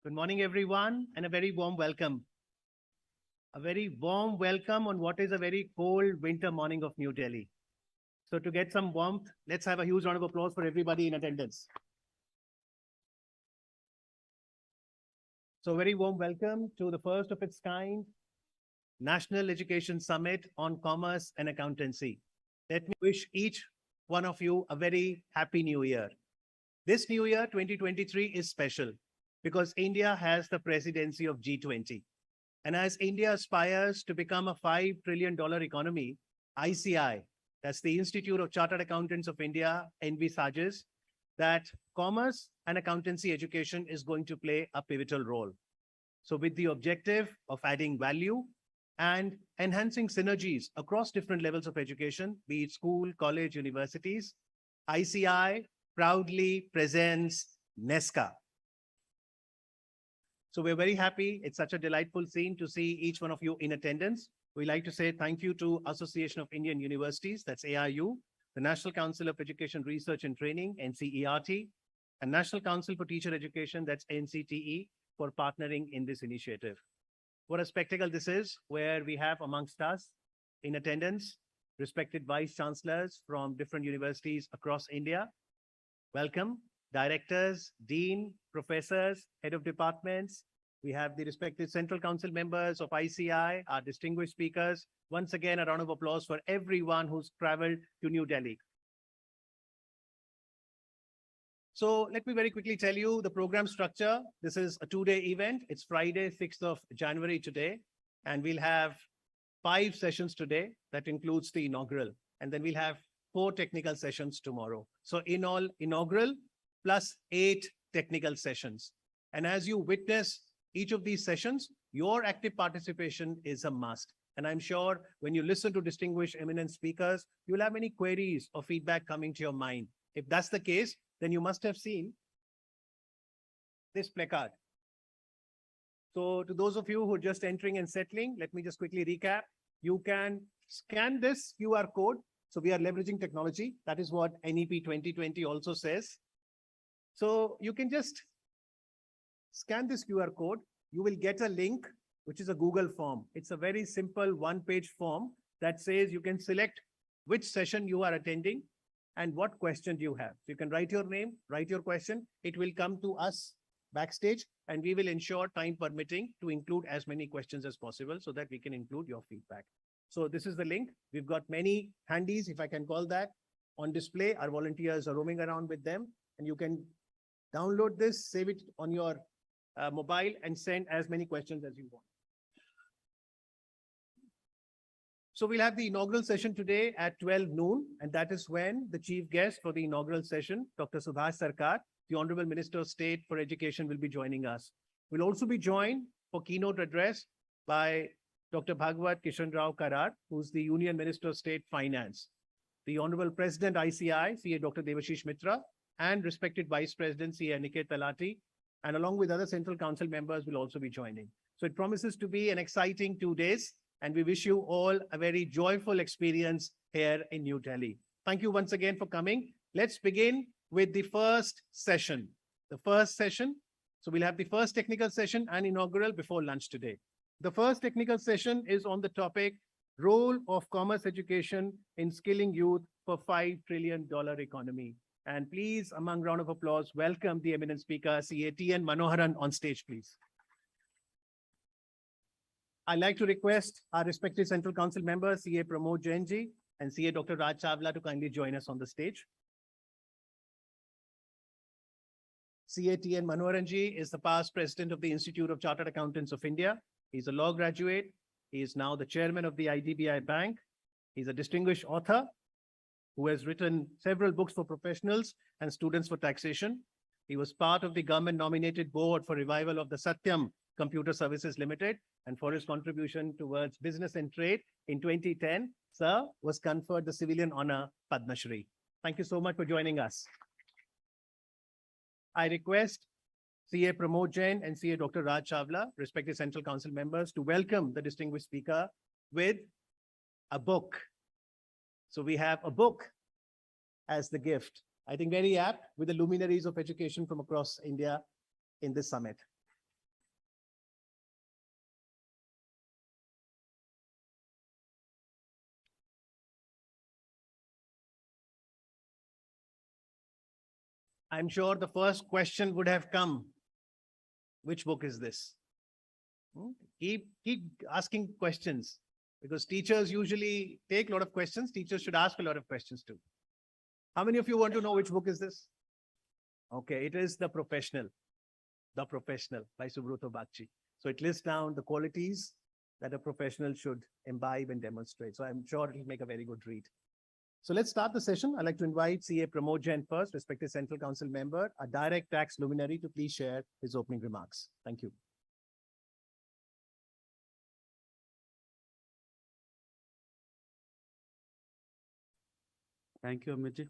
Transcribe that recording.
Good morning, everyone, and a very warm welcome. A very warm welcome on what is a very cold winter morning of New Delhi. So to get some warmth, let's have a huge round of applause for everybody in attendance. So very warm welcome to the first of its kind National Education Summit on Commerce and Accountancy. Let me wish each one of you a very happy new year. This new year, 2023, is special because India has the presidency of G20. And as India aspires to become a $5 trillion economy, ICI, that's the Institute of Chartered Accountants of India, envisages that commerce and accountancy education is going to play a pivotal role. So with the objective of adding value and enhancing synergies across different levels of education, be it school, college, universities, ICI proudly presents NESCA. So we're very happy. It's such a delightful scene to see each one of you in attendance. We'd like to say thank you to Association of Indian Universities, that's AIU, the National Council of Education Research and Training, NCERT, and National Council for Teacher Education, that's NCTE, for partnering in this initiative. What a spectacle this is, where we have amongst us in attendance respected Vice-Chancellors from different universities across India. Welcome. Directors, dean, professors, head of departments. We have the respective Central Council members of ICI, our distinguished speakers. Once again, a round of applause for everyone who's traveled to New Delhi. So let me very quickly tell you the program structure. This is a two-day event. It's Friday, 6th of January today, and we'll have 5 sessions today. That includes the inaugural, and then we'll have 4 technical sessions tomorrow. So in all, inaugural plus 8 technical sessions. And as you witness each of these sessions, your active participation is a must. And I'm sure when you listen to distinguished eminent speakers, you'll have many queries or feedback coming to your mind. If that's the case, then you must have seen this placard. So to those of you who are just entering and settling, let me just quickly recap. You can scan this QR code. So we are leveraging technology. That is what NEP 2020 also says. So you can just scan this QR code. You will get a link, which is a Google form. It's a very simple one-page form that says you can select which session you are attending and what question you have. So you can write your name, write your question. It will come to us backstage, and we will ensure, time permitting, to include as many questions as possible so that we can include your feedback. So this is the link. We've got many handies, if I can call that, on display. Our volunteers are roaming around with them, and you can download this, save it on your mobile, and send as many questions as you want. So we'll have the inaugural session today at 12 noon, and that is when the chief guest for the inaugural session, Dr. Subhash Sarkar, the Honorable Minister of State for Education, will be joining us. We'll also be joined for keynote address by Dr. Bhagwat Kishan Rao Karar, who's the Union Minister of State Finance, the Honorable President ICI, CA Dr. Devashish Mitra, and respected Vice President CA Niket Talati, and along with other Central Council members will also be joining. So it promises to be an exciting 2 days, and we wish you all a very joyful experience here in New Delhi. Thank you once again for coming. Let's begin with the first session. The first session. So we'll have the first technical session and inaugural before lunch today. The first technical session is on the topic, role of commerce education in skilling youth for $5 trillion economy. And please, among round of applause, welcome the eminent speaker, CA T.N. Manoharan, on stage, please. I'd like to request our respective Central Council members, CA Pramod Jainji and CA Dr. Raj Chawla, to kindly join us on the stage. CA T.N. Manoharan ji is the past president of the Institute of Chartered Accountants of India. He's a law graduate. He is now the chairman of the IDBI Bank. He's a distinguished author who has written several books for professionals and students for taxation. He was part of the government-nominated board for revival of the Satyam Computer Services Limited, and for his contribution towards business and trade in 2010, sir was conferred the civilian honor Padma Shri. Thank you so much for joining us. I request CA Pramod Jain and CA Dr. Raj Chawla, respective Central Council members, to welcome the distinguished speaker with a book. So we have a book as the gift. I think very apt, with the luminaries of education from across India in this summit. I'm sure the first question would have come. Which book is this? Keep asking questions, because teachers usually take a lot of questions. Teachers should ask a lot of questions too. How many of you want to know which book is this? Okay, it is The Professional by Subrata Bagchi. So it lists down the qualities that a professional should imbibe and demonstrate. So I'm sure it'll make a very good read. So let's start the session. I'd like to invite CA Pramod Jain first, respected Central Council member, a direct tax luminary, to please share his opening remarks. Thank you. Thank you, Amit.